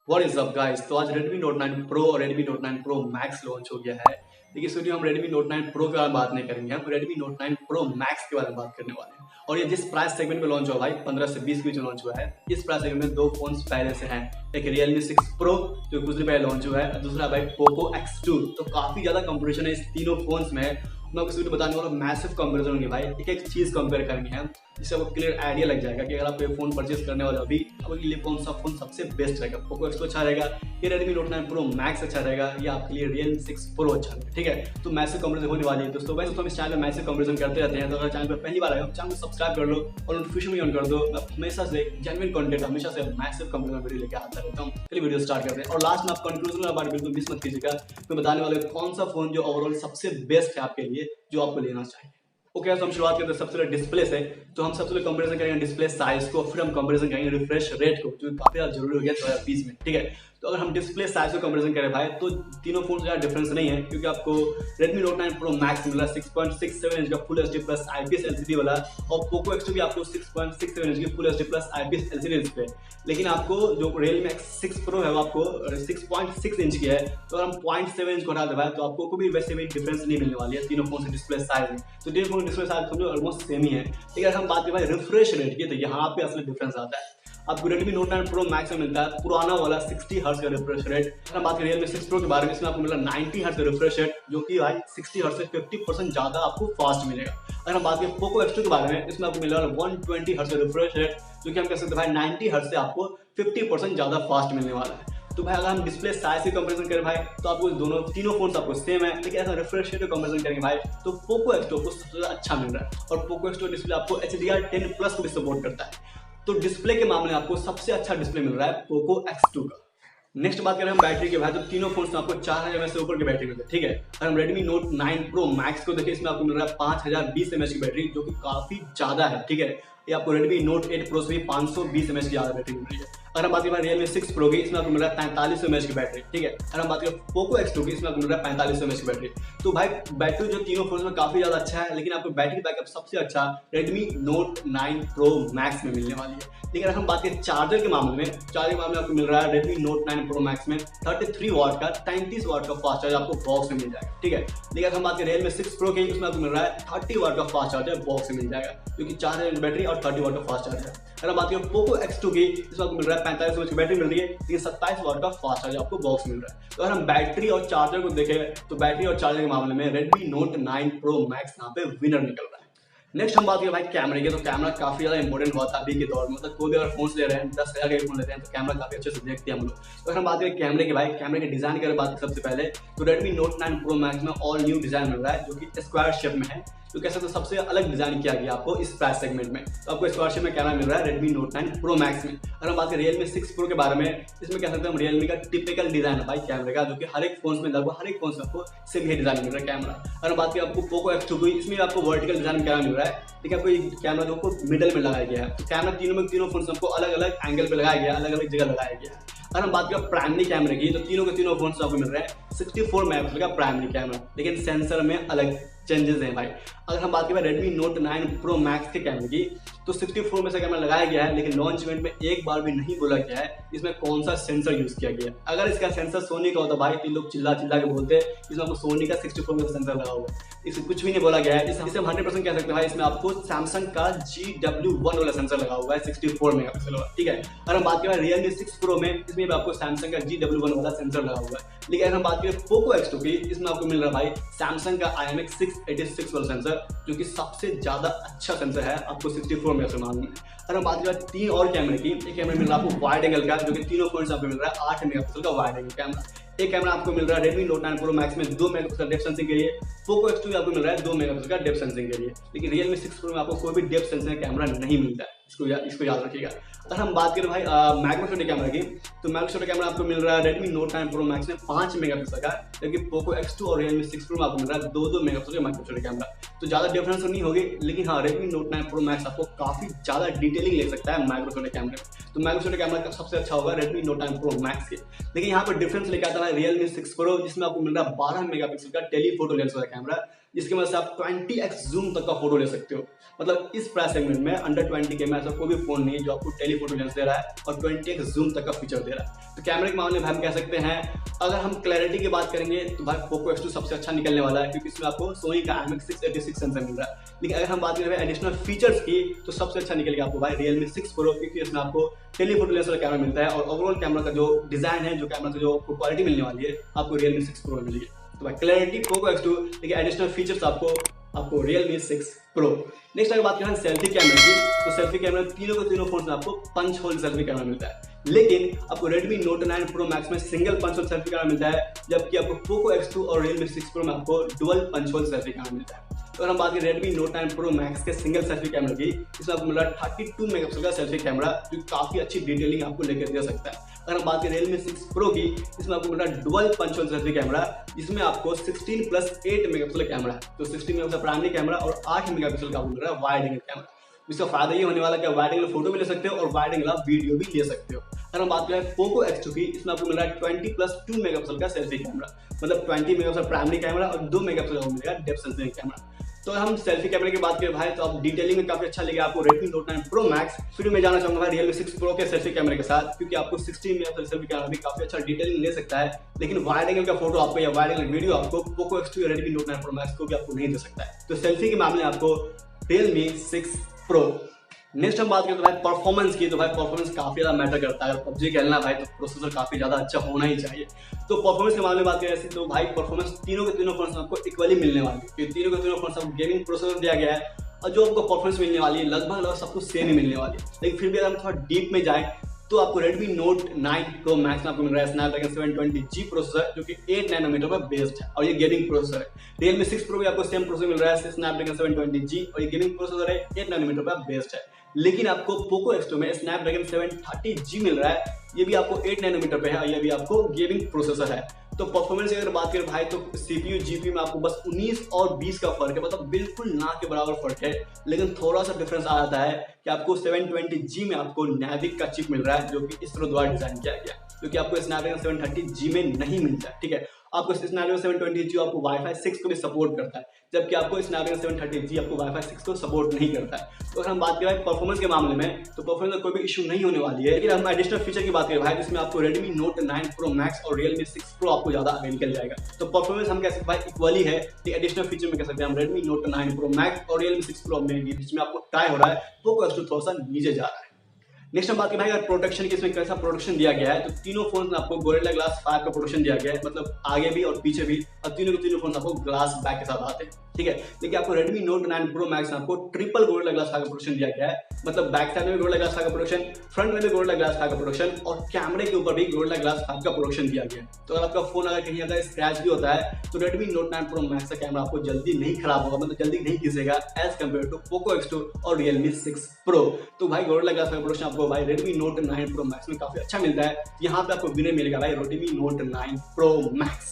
What is up guys. तो आज Redmi Note 9 Pro और Redmi Note 9 Pro Max launch हो गया है। देखिए इस वीडियो हम Redmi Note 9 Pro के बारे में बात नहीं करेंगे, हम Redmi Note 9 Pro Max के बारे में बात करने वाले हैं। और ये जिस प्राइस सेगमेंट में लॉन्च हुआ भाई 15 से 20 के बीच लॉन्च हुआ है। इस प्राइस सेगमेंट में दो फोन्स पहले से हैं, एक Realme 6 Pro जो कुछ दिन पहले लॉन्च हुआ है, दूसरा भाई Poco X2। तो काफी ज्यादा कंपटीशन है इस तीनों फोन्स में। मैं आपको वीडियो बताने वाला मैसिव कंपैरिजन होंगे भाई, एक एक चीज कंपेयर करेंगे हम, जिससे आपको क्लियर आइडिया लग जाएगा कि अगर आप कोई फोन परचेज करने वाले अभी आपके लिए कौन सा फोन सबसे बेस्ट रहेगा। पोको एक्स अच्छा रहेगा, ये Redmi Note 9 Pro Max अच्छा रहेगा, या आपके लिए Realme 6 Pro अच्छा रहेगा। ठीक है, तो मैसिव कंपैरिजन होने वाली है दोस्तों। वैसे तो हम इस चैनल में मैसिव कंपैरिजन करते रहते हैं, तो अगर चैनल पर पहली बार आए हो चैनल को सब्सक्राइब कर लो और नोटिफिकेशन भी ऑन कर दो। मैं हमेशा से जेन्युइन कंटेंट, हमेशा से मैसिव कंपैरिजन वीडियो लेके आता रहता हूँ। चलिए वीडियो स्टार्ट करते हैं और लास्ट में आप कंक्लूजन का बात बिल्कुल मिस मत कीजिएगा। मैं बताने वाला हूं कौन सा फोन जो ओवरऑल सबसे बेस्ट है आपके लिए, जो आपको लेना चाहिए। ओके, तो हम शुरुआत करते हैं सबसे पहले डिस्प्ले से। तो हम सबसे पहले कंपैरिजन करेंगे डिस्प्ले साइज को, फिर हम कंपैरिजन करेंगे रिफ्रेश रेट को, जो काफी ज्यादा जरूरी हो गया 2020 में। ठीक है, तो अगर हम डिस्प्ले साइज को कंपैरिजन करें भाई, तो तीनों फोन से ज्यादा डिफरेंस नहीं है, क्योंकि आपको Redmi Note 9 Pro Max मिल रहा है 6.67 इंच का full HD plus IPS LCD वाला, और Poco X2 भी आपको 6.67 इंच की full HD plus IPS LCD display. लेकिन आपको जो Realme X6 Pro है वो आपको 6.6 इंच की है, तो अगर हम 0.7 इंच को हटा दें तो आपको कोई भी वैसे भी डिफरेंस नहीं मिलने वाली है तीनों फोन से डिस्प्ले साइज में। तो तीनों फोन डिस्प्ले साइज समझो ऑलमोस्ट सेम ही है। लेकिन अगर हम बात करें भाई रिफ्रेश रेट की, तो यहाँ पे असली डिफरेंस आता है। आपको Redmi Note 9 Pro Max में मिलता है पुराना वाला 60 हर्ट्ज का रिफ्रेश रेट। अगर हम बात करें Realme 6 Pro के बारे में, इसमें आपको मिला 90 हर्ट्ज का रिफ्रेश रेट, जो कि भाई 60 हर्ट्ज से 50% ज्यादा आपको फास्ट मिलेगा। अगर हम बात करें Poco X2 के बारे में, इसमें आपको मिल रहा है 120 हर्ट्ज का रिफ्रेश रेट, जो कि हम कह सकते हैं भाई 90 हर्ट्ज से आपको 50% ज्यादा फास्ट मिलने वाला है। तो भाई अगर हम डिस्प्ले साइज की कंपैरिजन करें भाई, तो आपको दोनों तीनों फोन आपको सेम है, लेकिन ऐसा रिफ्रेश रेट कंपैरिजन करेंगे भाई, तो Poco X2 को सबसे ज्यादा अच्छा मिल रहा है। और Poco X2 डिस्प्ले आपको HDR10+ को भी सपोर्ट करता है। तो डिस्प्ले के मामले में आपको सबसे अच्छा डिस्प्ले मिल रहा है Poco X2 का। नेक्स्ट बात करें हम बैटरी के भाई, तो तीनों फोन में आपको 4000 mAh से ऊपर की बैटरी मिलती है। ठीक है, अगर हम Redmi Note 9 Pro Max को देखें, इसमें आपको मिल रहा है 5020 mAh की बैटरी, जो कि काफी ज्यादा है। ठीक है, ये आपको Redmi Note 8 Pro से भी 520 mAh की ज्यादा बैटरी मिल रही है। अगर हम बात करें Realme 6 Pro की, इसमें आपको मिल रहा है 45 mAh की बैटरी। ठीक है, अगर हम बात करें Poco X2 की, इसमें आपको मिल रहा है 45 mAh की बैटरी। तो भाई बैटरी जो तीनों फोन में काफी ज्यादा अच्छा है, लेकिन आपको बैटरी बैकअप सबसे अच्छा Redmi Note 9 Pro Max में मिलने वाली है। लेकिन अगर हम बात करें चार्जर के मामले में, चार्जर के मामले में आपको मिल रहा है Redmi Note 9 Pro Max में 33 वाट का 33 वाट का फास्ट चार्जर आपको बॉक्स में मिल जाएगा। ठीक है, लेकिन अगर हम बात करें Realme 6 Pro की, उसमें आपको मिल रहा है 30 वाट का फास्ट चार्जर बॉक्स में मिल जाएगा, क्योंकि 4000 बैटरी और 30 वाट का फास्ट चार्जर है। अगर हम बात करें Poco X2 की, इसमें आपको मिल रहा है 45 वाट की बैटरी मिल रही है, लेकिन 27 वाट का फास्ट चार्जर आपको बॉक्स मिल रहा है। तो अगर हम बैटरी और चार्जर को देखें, तो बैटरी और चार्जर के मामले में Redmi Note 9 Pro Max यहाँ पे विनर निकल रहा है। नेक्स्ट हम बात करें भाई कैमरे की, तो कैमरा काफी ज्यादा इंपॉर्टेंट हुआ था अभी के दौर में। मतलब कोई भी अगर फोन ले रहे हैं, 10,000 के फोन लेते हैं, तो कैमरा काफी अच्छे से देखते हैं हम लोग। तो अगर हम बात करें कैमरे की भाई, कैमरे के डिजाइन की बात करें सबसे पहले, तो Redmi Note 9 Pro Max में ऑल न्यू डिजाइन मिल रहा है, जो कि स्क्वायर शेप में है। तो कह सकते हैं सबसे अलग डिजाइन किया गया आपको इस प्राइस सेगमेंट में। तो आपको स्क्वायर शेप में कैमरा मिल रहा है Redmi Note 9 Pro Max में। अगर हम बात करें Realme 6 Pro के बारे में, इसमें कह सकते हैं हम Realme का टिपिकल डिजाइन है भाई कैमरे का, जो कि हर एक फोन में लगभग हर एक फोन में आपको सेम ही डिजाइन मिल रहा है कैमरा। अगर बात करें आपको Poco X2 की, इसमें आपको वर्टिकल डिजाइन कैमरा मिल रहा है, ठीक है, आपको कैमरा जो मिडल में लगाया गया है। तो कैमरा तीनों फोन आपको अलग अलग एंगल पे लगाया गया, अलग अलग जगह लगाया गया है। अगर हम बात करें प्राइमरी कैमरे की, तो तीनों के तीनों फोन आपको मिल रहा है 64 मेगापिक्सल का प्राइमरी कैमरा, लेकिन सेंसर में अलग चेंजेस हैं भाई। अगर हम बात करें Redmi Note 9 Pro Max के कैमरे की, तो 64 में से कैमरा लगाया गया है, लेकिन लॉन्च इवेंट में एक बार भी नहीं बोला गया है इसमें कौन सा सेंसर यूज किया गया है। अगर इसका सेंसर सोनी का होता भाई, तो लोग चिल्ला चिल्ला के बोलते हैं इसमें आपको सोनी का 64 में सेंसर लगा हुआ है। इसमें कुछ भी नहीं बोला गया है। इसे हम 100% कह सकते हैं भाई, इसमें आपको सैमसंग का GW1 वाला सेंसर लगा हुआ है 64 मेगापिक्सल वाला। ठीक है, अगर हम बात करें Realme 6 Pro में, इसमें भी आपको सैमसंग का GW1 वाला सेंसर लगा हुआ है। लेकिन अगर हम बात करें Poco X2 की, इसमें आपको मिल रहा है भाई सैमसंग का IMX686 वाला सेंसर, जो कि सबसे ज्यादा अच्छा सेंसर है आपको 64 मेगापिक्सल मामले में। अगर हम बात करें तीन और कैमरे की, एक कैमरा मिल रहा है आपको वाइड एंगल का, जो कि तीनों फोन आपको मिल रहा है 8 मेगापिक्सल का वाइड एंगल कैमरा। एक कैमरा आपको मिल रहा है Redmi Note 9 Pro Max में 2 मेगापिक्सल डेप्थ सेंसिंग के लिए, Poco X2 में आपको मिल रहा है 2 मेगापिक्सल का डेप्थ सेंसिंग के लिए। लेकिन Realme 6 Pro में आपको कोई भी डेप्थ सेंसिंग कैमरा नहीं मिलता है, इसको याद रखिएगा। अगर हम बात करें भाई मैग्रोफोटो कैमरा की, तो मैग्रोफोटो कैमरा आपको मिल रहा है Redmi Note 9 Pro Max में 5 मेगापिक्सल का, जबकि Poco X2 और Realme 6 Pro में आपको मिल रहा है 2 मेगापिक्सल का मैग्रोफोटो कैमरा। तो ज्यादा डिफरेंस नहीं होगी, लेकिन हाँ Redmi Note 9 Pro Max आपको काफी ज्यादा डिटेलिंग ले सकता है मैग्रोफोटो कैमरे में। तो मैग्रोफोटो कैमरा सबसे अच्छा होगा Redmi Note 9 Pro Max के। लेकिन यहाँ पर डिफरेंस लेके आता है Realme 6 Pro, जिसमें आपको मिल रहा है 12 मेगापिक्सल का टेलीफोटो लेंस वाला कैमरा, जिसकी वजह से आप 20x जूम तक का फोटो ले सकते हो। मतलब इस प्राइस सेगमेंट में अंडर 20K में ऐसा कोई भी फोन नहीं है जो आपको टेलीफोटो लेंस दे रहा है और 20x जूम तक का फीचर दे रहा है। तो कैमरे के मामले में हम कह सकते हैं, अगर हम क्लैरिटी की बात करेंगे तो भाई पोको X2 सबसे अच्छा निकलने वाला है, क्योंकि इसमें आपको सोनी का IMX686 सेंसर मिल रहा है। लेकिन अगर हम बात करें एडिशनल फीचर्स की तो सबसे अच्छा निकलेगा आपको भाई Realme 6 Pro, क्योंकि इसमें आपको टेलीफोटो लेंस वाला कैमरा मिलता है और ओवरऑल कैमरा का जो डिजाइन है, जो कैमरा का जो क्वालिटी मिलने वाली है आपको Realme 6 Pro में मिलेगी। तो भाई क्लैरिटी पोको X2, लेकिन एडिशनल फीचर्स आपको Realme 6 Pro। नेक्स्ट अगर बात करें सेल्फी कैमरे की, तो सेल्फी कैमरा तीनों के तीनों फोन में आपको पंच होल सेल्फी कैमरा मिलता है। लेकिन आपको Redmi Note 9 Pro Max में single punch hole selfie camera मिलता है, जबकि आपको Poco X2 और Realme 6 Pro में आपको dual punch hole selfie camera मिलता है। तो अगर हम बात करें Redmi Note 9 Pro Max के सिंगल सेल्फी कैमरा की, इसमें आपको मिल रहा है 32 मेगापिक्सल का सेल्फी कैमरा, जो काफी अच्छी डिटेलिंग आपको लेकर दे सकता है। अगर हम बात करें Realme 6 Pro की, इसमें आपको मिल रहा है dual punch hole selfie camera, जिसमें आपको 16+8 मेगापिक्सल कैमरा है। तो 16 मेगापिक्सल प्राइमरी कैमरा और 8 मेगापिक्सल का आपको मिल रहा है वाइड एंगल कैमरा। इसका फायदा ये होने वाला है कि वाइड एंगल फोटो भी ले सकते हो और वाइड एंगल आप वीडियो भी ले सकते हो। अगर हम बात करें Poco X2 की, इसमें आपको मिल रहा है 20+2 मेगापिक्सल का सेल्फी कैमरा, मतलब 20 मेगापिक्सल प्राइमरी कैमरा और 2 मेगापिक्सल का मिलेगा डेप्थ सेंसिंग कैमरा। तो हम सेल्फी कैमरे की बात करें भाई, तो आप डिटेलिंग में काफी अच्छा लगेगा आपको Redmi Note 9 Pro Max। फिर मैं जाना चाहूंगा भाई Realme 6 Pro के सेल्फी कैमरे के साथ, क्योंकि आपको 16 मेगापिक्सल सेल्फी कैमरा भी काफी अच्छा डिटेलिंग ले सकता है, लेकिन वाइड एंगल का फोटो आपको या वाइड एंगल वीडियो आपको Poco X2 या Redmi Note 9 Pro Max को भी आपको नहीं दे सकता है। तो सेल्फी के मामले में आपको Realme 6 Pro। नेक्स्ट हम बात करें तो भाई परफॉर्मेंस की, तो भाई परफॉर्मेंस काफी ज्यादा मैटर करता है। अगर पबजी खेलना भाई तो प्रोसेसर काफी ज्यादा अच्छा होना ही चाहिए। तो परफॉर्मेंस के मामले में बात करें ऐसी, तो भाई परफॉर्मेंस तीनों के तीनों फोन आपको इक्वली मिलने वाली है। तीनों के तीनों फोन आपको गेमिंग प्रोसेसर दिया गया है और जो आपको परफॉर्मेंस मिलने वाली है लगभग सब कुछ सेम ही मिलने वाली है। लेकिन फिर भी अगर हम थोड़ा डीप में जाए तो आपको Redmi Note 9 Pro Max में आपको मिल रहा है स्नैपड्रैगन 720G प्रोसेसर, जो कि 8 नैनोमीटर पर बेस्ड है और ये गेमिंग प्रोसेसर है। Realme 6 Pro भी आपको सेम प्रोसेसर मिल रहा है स्नैपड्रैगन 720G और ये गेमिंग प्रोसेसर है, 8 नैनोमीटर पर बेस्ड है। लेकिन आपको Poco X2 में स्नैपड्रैगन 730G मिल रहा है, ये भी आपको 8 नैनोमीटर पे है और ये भी आपको गेमिंग प्रोसेसर है। तो परफॉर्मेंस की अगर बात करें भाई, तो CPU GPU में आपको बस 19 और 20 का फर्क है, मतलब बिल्कुल ना के बराबर फर्क है। लेकिन थोड़ा सा डिफरेंस आ जाता है कि आपको 720G में आपको नैविक का चिप मिल रहा है, जो कि इसरो द्वारा डिजाइन किया गया, क्योंकि आपको स्नैपड्रैगन 730G में नहीं मिलता है। ठीक है, आपको स्नैपड्रैगन 720G आपको Wi-Fi 6 को भी सपोर्ट करता है, जबकि आपको स्नैपड्रैगन 730G आपको Wi-Fi 6 को सपोर्ट नहीं करता है। तो अगर हम बात करें परफॉर्मेंस के मामले में, तो परफॉर्मेंस में कोई भी इशू नहीं होने वाली है। लेकिन हम एडिशनल फीचर की बात करें भाई, जिसमें आपको Redmi Note 9 Pro Max और Realme 6 Pro आपको ज्यादा आगे निकल जाएगा। तो परफॉर्मेंस हम कह सकते भाई इक्वली है, लेकिन एडिशनल फीचर में कह सकते हैं हम Redmi Note 9 Pro Max और Realme 6 Pro में बीच में आपको टाई हो रहा है, Poco X2 थोड़ा सा नीचे जा रहा है। नेक्स्ट हम बात करें भाई अगर प्रोटेक्शन की, इसमें कैसा प्रोटेक्शन दिया गया है, तो तीनों फोन में आपको गोरिल्ला ग्लास 5 का प्रोटेक्शन दिया गया है, मतलब आगे भी और पीछे भी, और तीनों के तीनों फोन आपको ग्लास बैक के साथ आते हैं। ठीक है, लेकिन आपको Redmi Note 9 Pro Max में आपको ट्रिपल गोरिल्ला ग्लास 5 का प्रोटेक्शन दिया गया है, मतलब बैक साइड में भी गोरिल्ला ग्लास 5 का प्रोटेक्शन, फ्रंट में भी गोरिल्ला ग्लास 5 का प्रोटेक्शन और कैमरे के ऊपर भी गोरिल्ला ग्लास 5 का प्रोटेक्शन दिया गया है। तो अगर आपका फोन अगर कहीं अगर स्क्रैच भी होता है तो Redmi Note 9 Pro Max का कैमरा आपको जल्दी नहीं खराब होगा, मतलब जल्दी नहीं घिसेगा as compare to Poco X2 और Realme 6 Pro। तो भाई गोरिल्ला ग्लास 5 का प्रोटेक्शन आपको भाई Redmi Note 9 Pro Max में काफी अच्छा मिलता है। यहाँ पे आपको विनर मिलेगा भाई Redmi Note 9 Pro Max।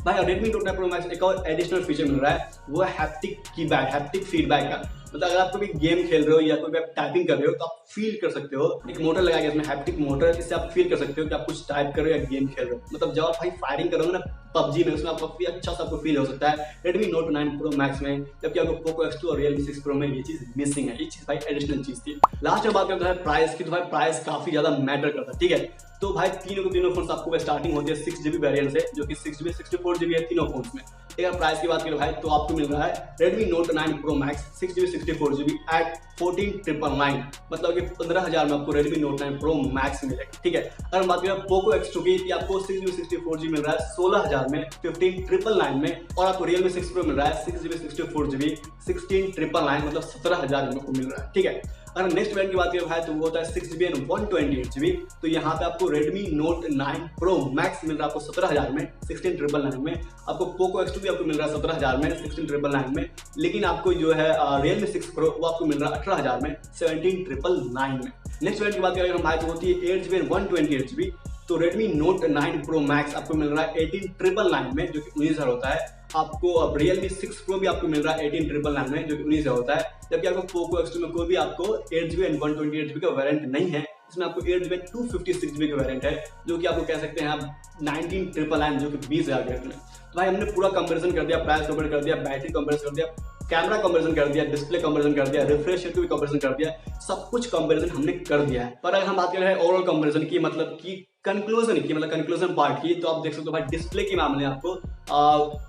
भाई Redmi Note 9 Pro Max एक और एडिशनल फीचर मिल रहा है, वो है हैप्टिक कीपैड, हैप्टिक फीडबैक का। मतलब अगर आप कोई गेम खेल रहे हो या कोई आप टाइपिंग कर रहे हो तो आप फील कर सकते हो, एक मोटर लगाया गया इसमें हैप्टिक मोटर, इससे आप फील कर सकते हो कि आप कुछ टाइप कर रहे हो या गेम खेल रहे हो। मतलब जब आप भाई फायरिंग करोगे ना पबजी में, उसमें आपको अच्छा सा आपको फील हो सकता है Redmi Note 9 Pro Max में, जबकि आपको Poco X2 और Realme 6 Pro में ये चीज मिसिंग है। ये चीज भाई एडिशनल चीज थी। लास्ट में बात करते हैं प्राइस की, तो भाई प्राइस काफी ज्यादा मैटर करता है। ठीक है, तो भाई तीनों के तीनों फोन आपको स्टार्टिंग होती है 6GB वेरिएंट से, जो कि 6GB 64GB है तीनों फोन में। अगर प्राइस की बात करें भाई, तो आपको मिल रहा है Redmi Note 9 Pro Max 6GB 64GB at 14,999, मतलब कि 15,000 में आपको Redmi Note 9 Pro Max मिलेगा। ठीक है, अगर हम बात करें Poco X2 की, आपको 6GB 64GB मिल रहा है 16,000 में 15,999 में, और आपको Realme 6 Pro मिल रहा है 6GB 64GB 16,999, मतलब 17,000 में मिल रहा है। ठीक है, अगर नेक्स्ट वेरिएंट की बात करें भाई, तो वो होता है 6GB एंड 128GB। तो यहाँ पे आपको Redmi Note 9 Pro Max मिल रहा है आपको 17,000 में 16,999 में, आपको Poco X2 भी आपको मिल रहा है 17,000 में 16,999 में, लेकिन आपको जो है Realme 6 Pro वो आपको मिल रहा है 18,000 में 17,999 में। नेक्स्ट वेरिएंट की बात करें हम भाई, तो होती है 8GB एंड 128GB। तो Redmi Note 9 Pro Max आपको मिल रहा है 18,999 में, जो कि 19,000 होता है। आपको अब Realme 6 Pro भी आपको मिल रहा है 18,999 में, जो कि 19,000 होता है। जबकि आपको Poco X2 में कोई भी आपको 8GB एंड 128GB का वेरिएंट नहीं है, इसमें आपको 8GB 256GB का वेरिएंट है, जो कि आपको कह सकते हैं आप 19,999 जो कि 20,000 के रेट में। तो भाई हमने पूरा कंपेरिजन कर दिया, प्राइस कंपेयर कर दिया, बैटरी कंपेरिजन कर दिया, कैमरा कंपेरिजन कर दिया, डिस्प्ले कंपेरिजन कर दिया, रिफ्रेश रेट को भी कंपेरिजन कर दिया, सब कुछ कंपेरिजन हमने कर दिया है। पर अगर हम बात कर रहे हैं ओवरऑल कंपेरिजन की, मतलब कि कंक्लूजन पार्ट की, तो आप देख सकते हो भाई डिस्प्ले के मामले में आपको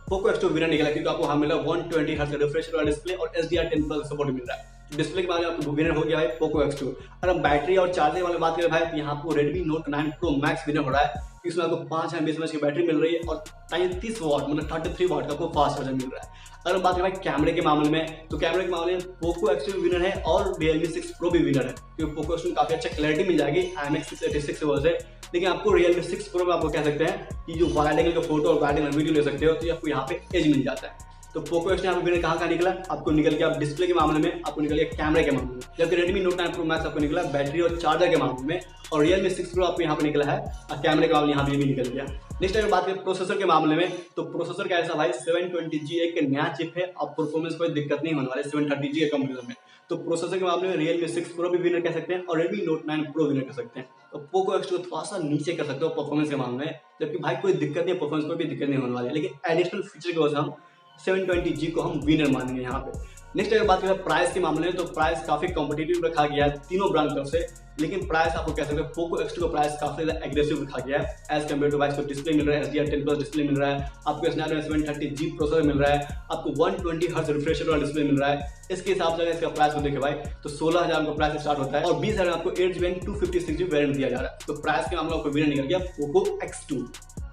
पोको X2 विनर निकला, क्योंकि आपको मिला 120 हर्ट्ज रिफ्रेश वाला डिस्प्ले और HDR10+ सपोर्ट मिल रहा है। डिस्प्ले के मामले में आपको विनर हो गया है पोको X2। अगर हम बैटरी और चार्जिंग वाले बात करें भाई, तो यहाँ आपको Redmi Note 9 Pro Max winner हो रहा है। इसमें आपको 5 mAh की बैटरी मिल रही है और 33 वाट मतलब 33 वाट का आपको फास्ट चार्जर मिल रहा है। अगर बात करें भाई कैमरे के मामले में, तो कैमरे के मामले में पोको X2 विनर है और Realme 6 Pro भी विनर है, क्योंकि पोको X2 में काफी अच्छा क्लैरिटी मिल जाएगी IMX686 से। लेकिन आपको Realme 6 Pro में आपको कह सकते हैं कि जो वाइड एंगल का फोटो और वाइड एंगल वीडियो ले सकते हो, तो आपको यहाँ पे एज मिल जाता है। तो पोको X2 यहाँ पे विनर कहाँ निकला, आपको निकल गया डिस्प्ले के मामले में, आपको निकल गया कैमरे के मामले में, जबकि Redmi Note 9 Pro Max आपको निकला बैटरी और चार्जर के मामले में, और Realme 6 Pro आपको यहाँ पे निकला है कैमरे के मामले यहाँ पे भी निकल गया। नेक्स्ट अगर बात करें प्रोसेसर के मामले में, तो प्रोसेसर का ऐसा भाई 720G एक नया चिप है, अब परफॉर्मेंस कोई दिक्कत नहीं होने वाले 730G के कंपैरिजन में। तो प्रोसेसर के मामले में Realme 6 Pro भी विनर कह सकते हैं और Redmi Note 9 Pro विनर कह सकते हैं। तो पोको X2 थोड़ा सा नीचे कर सकते हो परफॉर्मेंस के मामले में, जबकि भाई कोई दिक्कत नहीं है, परफॉर्मेंस कोई भी दिक्कत नहीं होने वाली है, लेकिन एडिशनल फीचर की वजह से हम 720G को हम विनर मानेंगे यहाँ पे। नेक्स्ट अगर बात करें प्राइस के मामले में, तो प्राइस काफी कॉम्पिटिटिव रखा गया है तीनों ब्रांड तरफ से, लेकिन प्राइस आपको कह सकते हैं पोको X2 का प्राइस काफी ज्यादा एग्रेसिव रखा गया है एज कम्पेयर टू। भाई डिस्प्ले मिल रहा है, HDR10+ डिस्प्ले मिल रहा है, आपको स्नैपड्रैगन 730G प्रोसेसर मिल रहा है, आपको 120 हर्ट्ज रिफ्रेश वाला डिस्प्ले मिल रहा है। इसके हिसाब से इसका प्राइस को देखे भाई, तो 16,000 का प्राइस स्टार्ट होता है और 20,000 आपको 8GB 256GB वेरिएंट दिया जा रहा है। तो प्राइस के मामले में आपको विनर निकल गया पोको X2।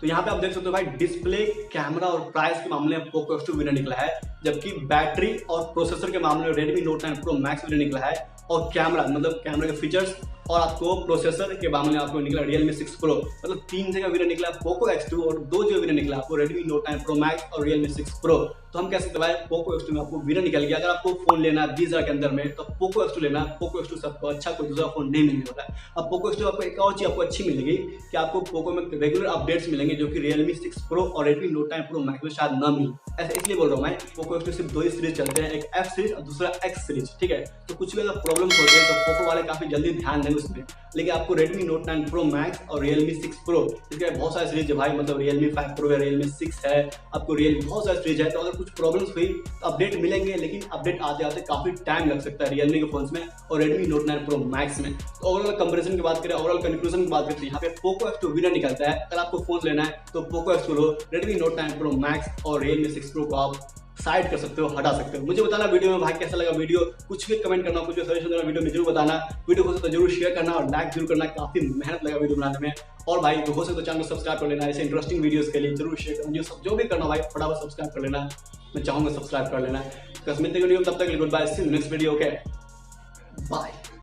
तो यहाँ पे आप देख सकते हो भाई डिस्प्ले, कैमरा और प्राइस के मामले में पोको X2 विनर निकला है, जबकि बैटरी और प्रोसेसर के मामले में Redmi Note 9 Pro Max winner निकला है, और कैमरा मतलब कैमरा के फीचर्स और आपको प्रोसेसर के मामले में आपको निकला Realme 6 Pro। मतलब 3 जगह विनर निकला पोको X2 और 2 जगह विनर निकला आपको Redmi Note 9 Pro Max और Realme 6 Pro। तो हम कह सकते हैं भाई पोको X2 में आपको विनर निकल गया। अगर आपको फोन लेना है 20,000 के अंदर में, तो पोको X2 लेना है। पोको X2 से आपको अच्छा कोई दूसरा फोन नहीं मिलने वाला है। अब पोको X2 आपको एक और चीज आपको अच्छी मिलेगी कि आपको पोको में रेगुलर अपडेट्स मिलेंगे, जो कि Realme 6 Pro और Redmi Note 9 Pro Max में शायद ना मिले। ऐसा इसलिए बोल रहा हूँ मैं, पोको X2 सिर्फ 2 ही सीरीज चलते हैं, एक F सीरीज और दूसरा X सीरीज, ठीक है। तो कुछ भी अगर प्रॉब्लम होती है तो पोको वाले काफी जल्दी ध्यान देंगे उसमें। लेकिन आपको Redmi Note 9 Pro Max और Realme 6 Pro, इसके बहुत सारे सीरीज है भाई, मतलब Realme 5 Pro है, Realme 6 है, आपको Realme बहुत सारे सीरीज है। तो अगर कुछ प्रॉब्लम्स हुई तो अपडेट मिलेंगे, लेकिन अपडेट आते आते काफी टाइम लग सकता है Realme के फोन्स में और Redmi Note 9 Pro Max में। तो ओवरऑल कंपैरिजन की बात करें, ओवरऑल कंक्लूजन की बात करें, तो यहाँ पे पोको X2 विनर निकलता है। अगर आपको फोन लेना है तो पोको X2 लो, Redmi Note 9 Pro Max और Realme 6 Pro को आप साइड कर सकते हो, हटा सकते हो। मुझे बताना वीडियो में भाई कैसा लगा वीडियो, कुछ भी कमेंट करना, कुछ भी सजेशन देना वीडियो में जरूर बताना। वीडियो हो सकता है जरूर शेयर करना और लाइक जरूर करना, काफी मेहनत लगा वीडियो बनाने में। और भाई हो सकता है चैनल को सब्सक्राइब कर लेना, ऐसे इंटरेस्टिंग वीडियोस के लिए जरूर शेयर करना, जो भी करना भाई फटाफट सब्सक्राइब कर लेना, मैं चाहूंगा सब्सक्राइब कर लेना। मिलते हैं वीडियो, तब तक goodbye, see you next video, okay bye.